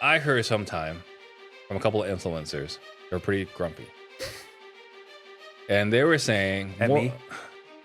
I heard sometime from a couple of influencers. They're pretty grumpy. And they were saying, At me?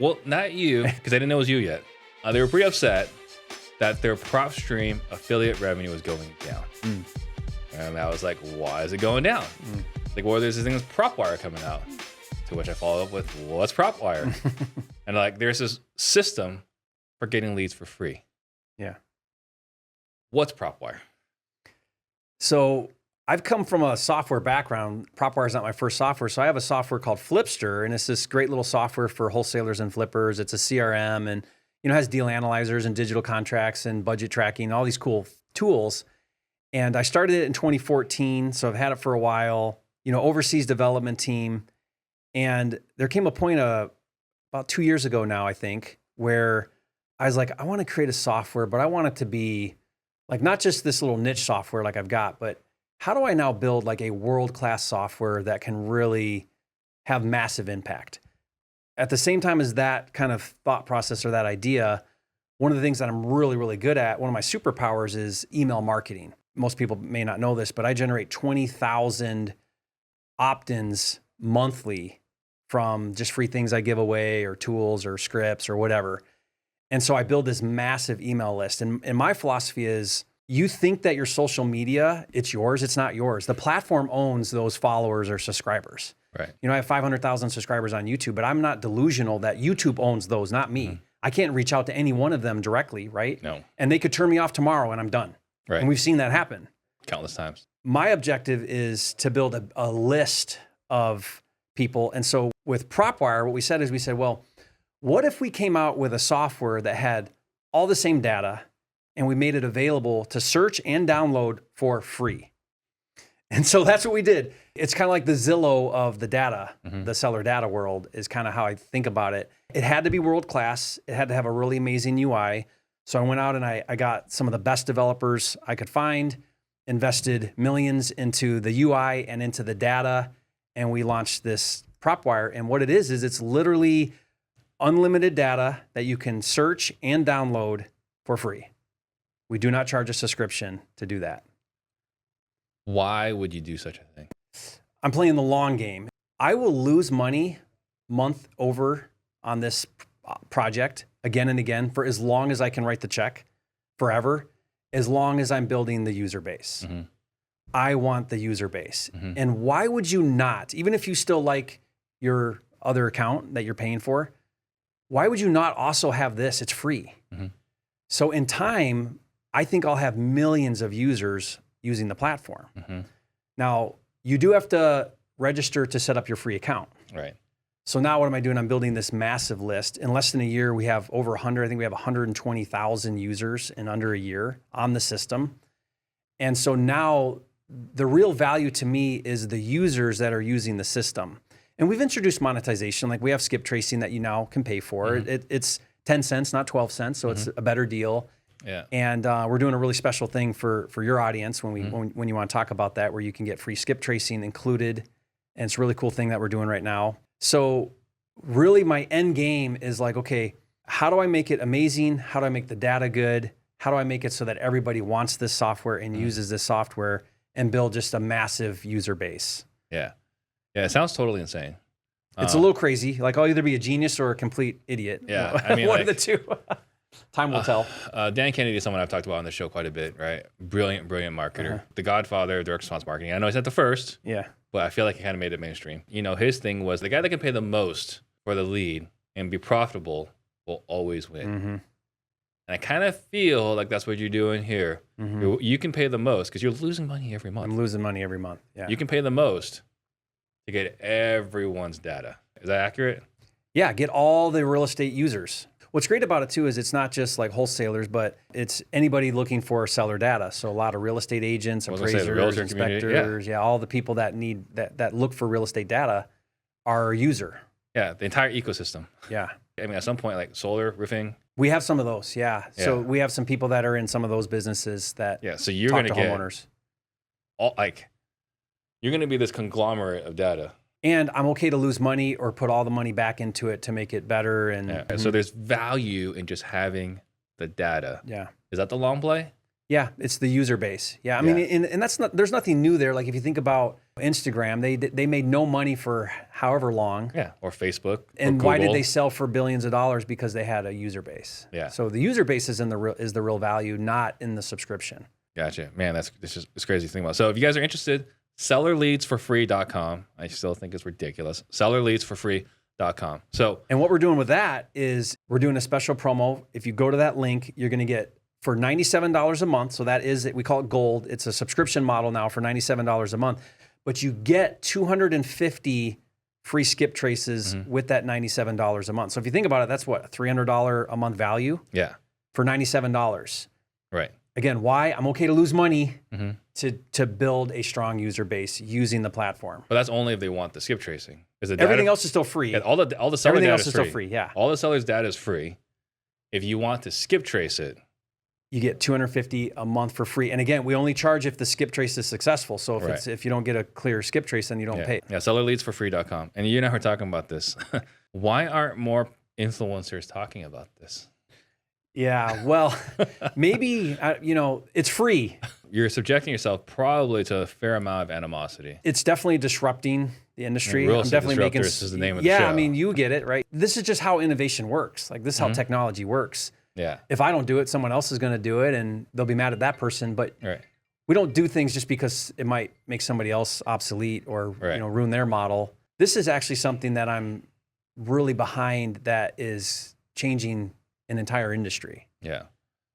Well, not you, because I didn't know it was you yet. They were pretty upset that their prop stream affiliate revenue was going down. And I was like, why is it going down? Like, well, there's this thing as Propwire coming out. To which I followed up with, what's Propwire? And like, there's this system for getting leads for free. Yeah. What's Propwire? So I've come from a software background. Propwire is not my first software. So I have a software called Flipster, and it's this great little software for wholesalers and flippers. It's a CRM and, has deal analyzers and digital contracts and budget tracking, all these cool tools. And I started it in 2014. So I've had it for a while, overseas development team. And there came a point about 2 years ago now, I think, where I was like, I want to create a software, but I want it to be like not just this little niche software like I've got, but how do I now build like a world-class software that can really have massive impact? At the same time as that kind of thought process or that idea, one of the things that I'm really, really good at, one of my superpowers is email marketing. Most people may not know this, but I generate 20,000 opt-ins monthly from just free things I give away or tools or scripts or whatever. And so I build this massive email list. And my philosophy is, you think that your social media, it's yours. It's not yours. The platform owns those followers or subscribers. Right. I have 500,000 subscribers on YouTube, but I'm not delusional that YouTube owns those, not me. I can't reach out to any one of them directly, right? No. And they could turn me off tomorrow and I'm done. Right. And we've seen that happen. Countless times. My objective is to build a list of people. And so with Propwire, what we said is well, what if we came out with a software that had all the same data and we made it available to search and download for free? And so that's what we did. It's kind of like the Zillow of the data, the seller data world is kind of how I think about it. It had to be world-class. It had to have a really amazing UI. So I went out and I got some of the best developers I could find, invested millions into the UI and into the data, and we launched this Propwire. And what it is it's literally unlimited data that you can search and download for free. We do not charge a subscription to do that. Why would you do such a thing? I'm playing the long game. I will lose money month over on this project again and again for as long as I can write the check, forever, as long as I'm building the user base. I want the user base. And why would you not, even if you still like your other account that you're paying for, why would you not also have this? It's free. So in time, I think I'll have millions of users using the platform. Now, you do have to register to set up your free account. Right. So now what am I doing? I'm building this massive list. In less than a year, we have over 100, I think we have 120,000 users in under a year on the system. And so now the real value to me is the users that are using the system. And we've introduced monetization, like we have skip tracing that you now can pay for. It's 10 cents, not 12 cents, so it's a better deal. Yeah. And we're doing a really special thing for your audience when you want to talk about that, where you can get free skip tracing included. And it's a really cool thing that we're doing right now. So really my end game is like, okay, how do I make it amazing? How do I make the data good? How do I make it so that everybody wants this software and uses this software and build just a massive user base? Yeah. Yeah, it sounds totally insane. It's a little crazy. Like I'll either be a genius or a complete idiot. Yeah, I mean, one of the two. Time will tell. Dan Kennedy is someone I've talked about on the show quite a bit, right? Brilliant marketer. The godfather of direct response marketing. I know he's not the first, but I feel like he kind of made it mainstream. His thing was the guy that can pay the most for the lead and be profitable will always win. And I kind of feel like that's what you're doing here. You can pay the most because you're losing money every month. I'm losing money every month. Yeah. You can pay the most to get everyone's data. Is that accurate? Yeah, get all the real estate users. What's great about it too is it's not just like wholesalers, but it's anybody looking for seller data. So a lot of real estate agents, appraisers, inspectors, all the people that need that look for real estate data are a user. Yeah, the entire ecosystem. Yeah. I mean, at some point, like solar, roofing. We have some of those, yeah. So we have some people that are in some of those businesses that so you're talk going to to get homeowners. You're going to be this conglomerate of data. And I'm okay to lose money or put all the money back into it to make it better. And so there's value in just having the data. Yeah. Is that the long play? Yeah, it's the user base. Yeah, I mean, and that's not. There's nothing new there. Like if you think about Instagram, they made no money for however long. Yeah, or Facebook. And or why did Google. they sell for billions of dollars? Because they had a user base. Yeah. So the user base is the real value, not in the subscription. Gotcha, man. It's crazy to think about. So if you guys are interested, sellerleadsforfree.com. I still think it's ridiculous. Sellerleadsforfree.com. So, and what we're doing with that is we're doing a special promo. If you go to that link, you're going to get for $97 a month. So that is, we call it gold. It's a subscription model now for $97 a month, but you get 250 free skip traces with that $97 a month. So if you think about it, that's what, a $300 a month value? Yeah. For $97. Right. Again, why? I'm okay to lose money to build a strong user base using the platform. But that's only if they want the skip tracing. Everything else is still free. Yeah, all the seller Everything data else is is free. still free. Yeah. All the seller's data is free. If you want to skip trace it, you get $250 a month for free. And again, we only charge if the skip trace is successful. So if you don't get a clear skip trace, then you don't pay. Yeah, sellerleadsforfree.com. And you and I were talking about this. Why aren't more influencers talking about this? Yeah, well, maybe, it's free. You're subjecting yourself probably to a fair amount of animosity. It's definitely disrupting the industry. Real I'm definitely making. This is the name of the show. Yeah, I mean, you get it, right? This is just how innovation works. Like this is how technology works. Yeah. If I don't do it, someone else is going to do it, and they'll be mad at that person. But we don't do things just because it might make somebody else obsolete or ruin their model. This is actually something that I'm really behind that is changing an entire industry. Yeah.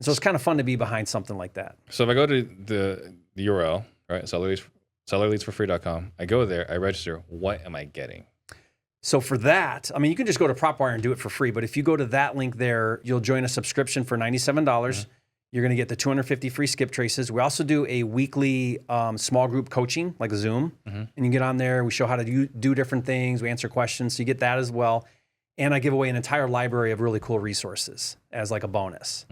So it's kind of fun to be behind something like that. So if I go to the URL, right, sellerleadsforfree.com, I go there, I register. What am I getting? So for that, I mean, you can just go to Propwire and do it for free. But if you go to that link there, you'll join a subscription for $97. You're going to get the 250 free skip traces. We also do a weekly small group coaching, like Zoom. And you get on there. We show how to do different things. We answer questions. So you get that as well. And I give away an entire library of really cool resources as like a bonus.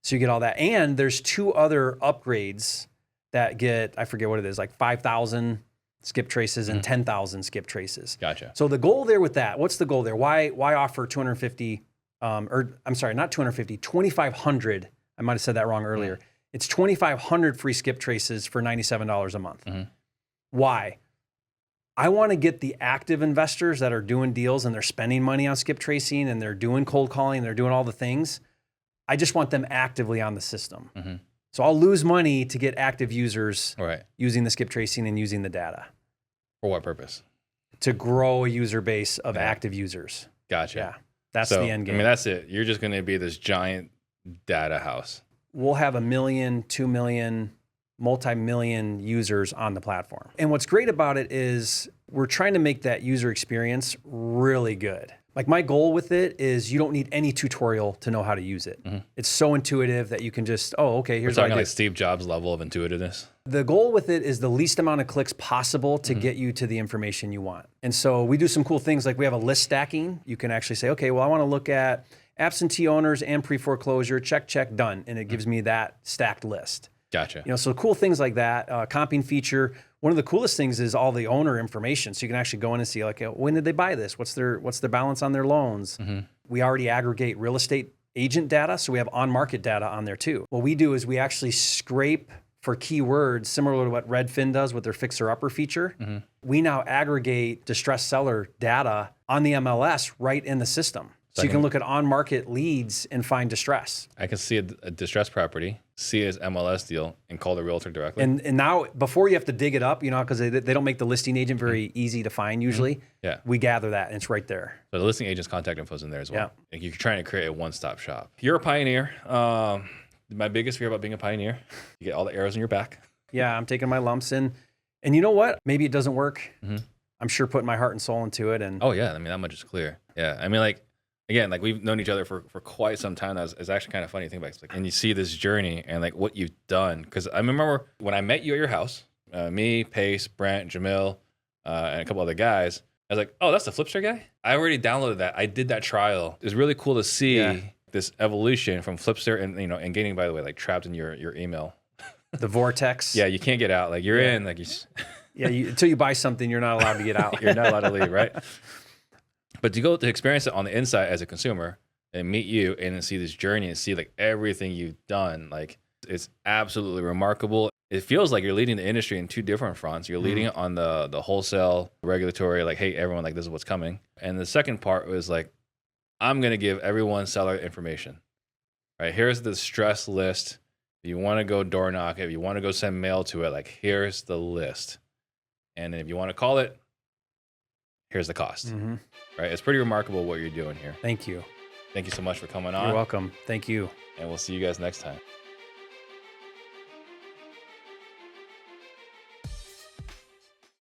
So you get all that. And there's 2 other upgrades that get, I forget what it is, like 5,000 skip traces and 10,000 skip traces. Gotcha. So the goal there with that, what's the goal there? Why offer 250, or I'm sorry, not 250, 2,500. I might have said that wrong earlier. It's 2,500 free skip traces for $97 a month. Why? I want to get the active investors that are doing deals and they're spending money on skip tracing and they're doing cold calling, and they're doing all the things. I just want them actively on the system. So I'll lose money to get active users using the skip tracing and using the data. For what purpose? To grow a user base of active users. Gotcha. Yeah, that's the end game. I mean, that's it. You're just going to be this giant data house. We'll have 1 million, 2 million, multi-million users on the platform. And what's great about it is we're trying to make that user experience really good. Like my goal with it is you don't need any tutorial to know how to use it. It's so intuitive that you can just, here's what I do. Like Steve Jobs level of intuitiveness. The goal with it is the least amount of clicks possible to get you to the information you want. And so we do some cool things, like we have a list stacking. You can actually say, okay, well, I want to look at absentee owners and pre-foreclosure, check, done. And it gives me that stacked list. Gotcha. So cool things like that. Comping feature. One of the coolest things is all the owner information. So you can actually go in and see, like, when did they buy this? What's their balance on their loans? We already aggregate real estate agent data, so we have on-market data on there too. What we do is we actually scrape for keywords similar to what Redfin does with their fixer-upper feature. We now aggregate distressed seller data on the MLS right in the system. So you can look at on-market leads and find distress. I can see a distressed property, see his MLS deal, and call the realtor directly. And now, before you have to dig it up, because they don't make the listing agent very easy to find usually. Yeah. We gather that, and it's right there. So the listing agent's contact info is in there as well. Yeah. Like you're trying to create a one-stop shop. You're a pioneer. My biggest fear about being a pioneer, you get all the arrows in your back. Yeah, I'm taking my lumps in. And you know what? Maybe it doesn't work. I'm sure putting my heart and soul into it. And oh, yeah. I mean, that much is clear. Yeah. I mean, again, we've known each other for quite some time. It's actually kind of funny to think about. And you see this journey and what you've done. Because I remember when I met you at your house, me, Pace, Brent, Jamil, and a couple other guys, I was like, oh, that's the Flipster guy? I already downloaded that. I did that trial. It was really cool to see this evolution from Flipster and getting, by the way, trapped in your email. The vortex. Yeah, you can't get out. You're in. Until you buy something, you're not allowed to get out. You're not allowed to leave, right? But to go to experience it on the inside as a consumer and meet you and see this journey and see everything you've done, It's absolutely remarkable. It feels like you're leading the industry in two different fronts. You're leading it on the wholesale regulatory, like, hey, everyone, like, this is what's coming. And the second part was like, I'm going to give everyone seller information, right? Here's the stress list. If you want to go door knock, if you want to go send mail to it, like, here's the list. And if you want to call it, here's the cost, right? It's pretty remarkable what you're doing here. Thank you. Thank you so much for coming on. You're welcome. Thank you. And we'll see you guys next time.